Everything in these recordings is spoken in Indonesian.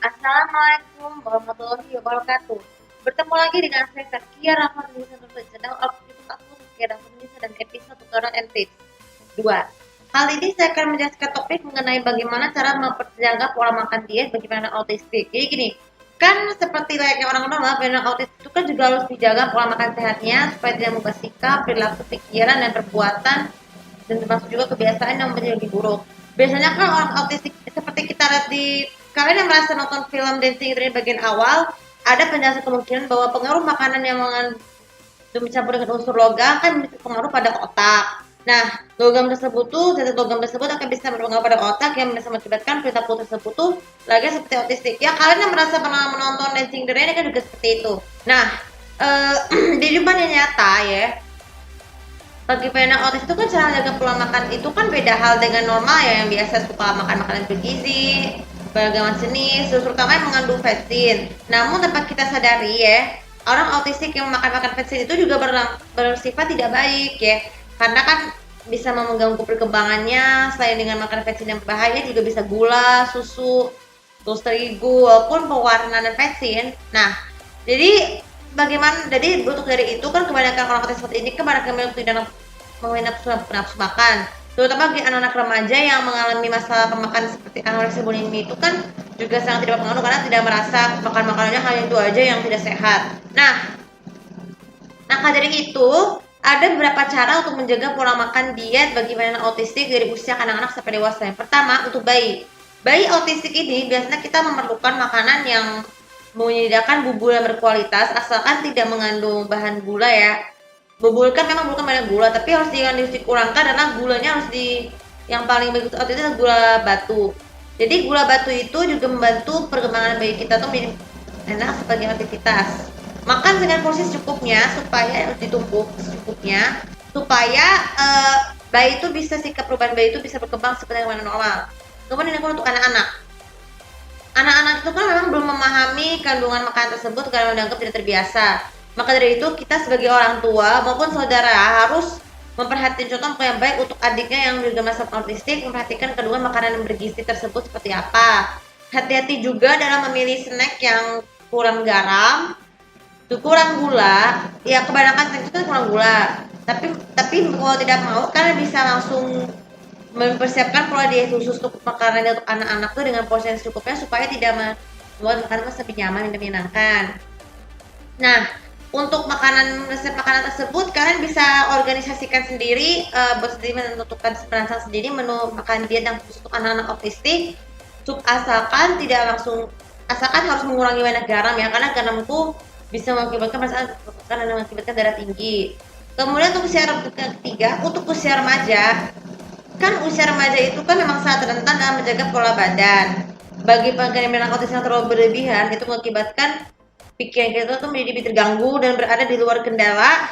Assalamualaikum warahmatullahi wabarakatuh. Bertemu lagi dengan saya Zakia Rahman di channel YouTube aku Zakia Rahman dan episode tutorial and tips 2. Kali ini saya akan menjelaskan topik mengenai bagaimana cara memperjaga pola makan diet bagi anak autistik. Jadi gini, kan seperti layaknya orang normal, anak autistik itu kan juga harus dijaga pola makan sehatnya supaya tidak mengubah sikap, perilaku, pikiran, dan perbuatan, dan termasuk juga kebiasaan yang menjadi lebih buruk. Biasanya kan orang autistik seperti kita lihat di kalian yang merasa nonton film Dancing dari bagian awal, ada penjelasan kemungkinan bahwa pengaruh makanan yang mengandung dicampur dengan unsur logam kan bisa pengaruh pada otak. Nah, logam tersebut tuh, zat logam tersebut akan bisa berpengaruh pada otak yang bisa mengakibatkan perilaku tersebut tuh lagi seperti autistik. Ya, kalian yang merasa pernah menonton Dancing the Rain kan juga seperti itu. Nah, di dunia nyata ya, bagi pendengar autis itu kan cara menjaga pola makan itu kan beda hal dengan normal ya, yang biasa suka makan makanan bergizi, beragam jenis, terutama yang mengandung vetsin. Namun tanpa kita sadari ya, orang autistik yang makan vetsin itu juga bersifat tidak baik ya, karena kan bisa mengganggu perkembangannya. Selain dengan makan vetsin yang berbahaya, juga bisa gula, susu, terus terigu, walaupun pewarna dan vetsin. Nah, jadi bagaimana, jadi bentuk dari itu kan kebanyakan orang autis seperti ini kebanyakan tidak mengenai nafsu makan, terutama bagi anak-anak remaja yang mengalami masalah pemakan seperti anoreksia bulimi itu kan juga sangat tidak berpengaruh karena tidak merasa makan makanannya hanya itu aja yang tidak sehat. Nah dari itu ada beberapa cara untuk menjaga pola makan diet bagi anak autistik dari usia anak-anak sampai dewasa. Yang pertama, untuk bayi autistik ini biasanya kita memerlukan makanan yang menyediakan bubur yang berkualitas asalkan tidak mengandung bahan gula ya. Bubur kan memang bukan banyak gula, tapi harus dikurangkan karena gulanya harus yang paling bagus itu adalah gula batu. Jadi gula batu itu juga membantu perkembangan bayi kita tuh menjadi enak sebagai aktivitas. Makan dengan porsi secukupnya supaya ditumpuk secukupnya supaya bayi itu bisa sikap perubahan bayi itu bisa berkembang seperti yang normal. Kemudian untuk anak-anak. Anak-anak itu kan memang belum memahami kandungan makanan tersebut karena menganggap tidak terbiasa. Maka dari itu kita sebagai orang tua maupun saudara harus memperhatikan contoh yang baik untuk adiknya yang juga masuk autistik, memperhatikan kandungan makanan yang bergizi tersebut seperti apa. Hati-hati juga dalam memilih snack yang kurang garam, kurang gula. Ya kebanyakan snack itu kan kurang gula. Tapi kalau tidak mau kalian bisa langsung mempersiapkan pola diet khusus untuk makanan untuk anak-anak tuh dengan porsi yang secukupnya supaya tidak membuat makanan lebih nyaman dan menyenangkan. Nah, untuk resep makanan tersebut kalian bisa organisasikan sendiri, buat sendiri menentukan perancang sendiri menu makan diet yang khusus untuk anak-anak autistik. Asalkan harus mengurangi banyak garam ya, karena garam itu bisa mengakibatkan darah tinggi. Kemudian untuk usia ketiga, untuk usia remaja, kan usia remaja itu kan memang sangat rentan dalam menjaga pola badan. Bagi pengendalian autis yang terlalu berlebihan itu mengakibatkan pikiran kita tuh menjadi terganggu dan berada di luar kendala.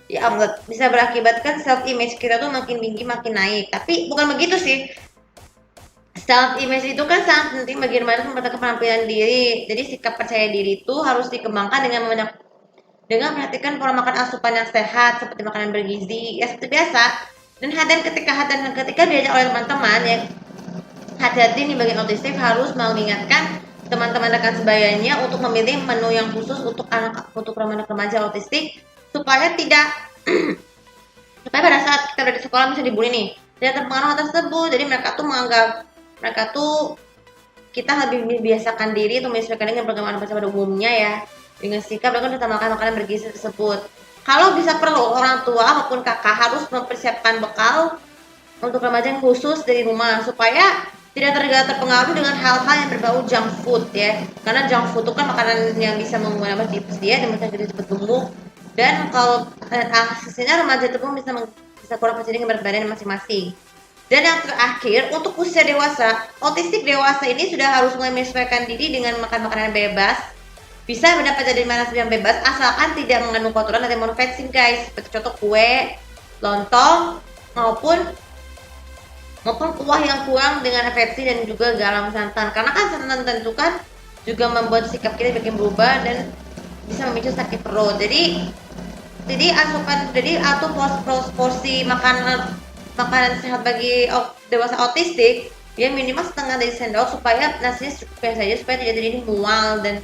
Ya ampun, bisa berakibatkan self image kita tuh makin tinggi makin naik. Tapi bukan begitu sih. Self image itu kan sangat penting bagaimana mempertahankan penampilan diri. Jadi sikap percaya diri itu harus dikembangkan dengan perhatikan pola makan asupan yang sehat seperti makanan bergizi ya seperti biasa. Dan ketika diajak oleh teman-teman ya, hati-hati nih bagi autistik harus mengingatkan teman-teman rekan sebayanya untuk memilih menu yang khusus untuk anak remaja autistik supaya tidak supaya pada saat kita berada di sekolah misalnya dibully nih tidak terpengaruh hal tersebut. Jadi mereka tuh menganggap mereka tuh kita lebih membiasakan diri untuk menyesuaikan dengan perkembangan pada umumnya ya, dengan sikap dan utamakan makanan bergizi tersebut. Kalau bisa perlu orang tua maupun kakak harus mempersiapkan bekal untuk remaja yang khusus dari rumah supaya tidak terpengaruh dengan hal-hal yang berbau junk food ya, karena junk food itu kan makanan yang bisa mengubah tips dia dan bisa jadi cepat gemuk. Dan kalau hasilnya remaja itu pun bisa kurang percaya dengan berat badan masing-masing. Dan yang terakhir, untuk usia dewasa, autistik dewasa ini sudah harus mulai menyesuaikan diri dengan makan makanan bebas. Bisa mendapat jadi makanan yang bebas asalkan tidak mengandung kotoran atau monovetsin guys, seperti contoh kue, lontong maupun kuah yang kurang dengan vetsin dan juga garam santan. Karena kan santan tentu kan juga membuat sikap kita bikin berubah dan bisa memicu sakit perut. Jadi atur porsi makanan sehat bagi dewasa autistik ya minimal setengah dari sendok supaya nasinya secukupnya saja supaya tidak terjadi mual dan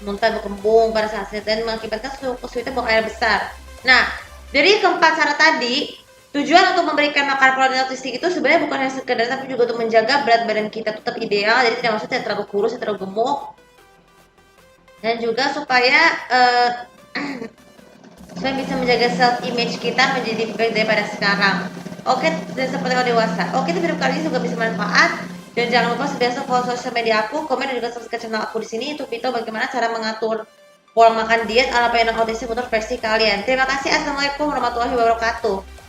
muntah berkembung pada saat itu dan mengakibatkan kesulitan buang air besar. Nah, dari keempat cara tadi, tujuan untuk memberikan makanan protein itu sebenarnya bukan hanya sekedar tapi juga untuk menjaga berat badan kita tetap ideal, jadi tidak maksudnya terlalu kurus, terlalu gemuk, dan juga supaya supaya bisa menjaga self image kita menjadi lebih baik daripada sekarang. Oke, dan seperti orang dewasa. Oke, video kali ini juga bisa bermanfaat. Dan jangan lupa biasa follow sosial media aku, komen dan juga subscribe channel aku di sini untuk tahu bagaimana cara mengatur pola makan diet ala PNL autism untuk versi kalian. Terima kasih. Assalamualaikum warahmatullahi wabarakatuh.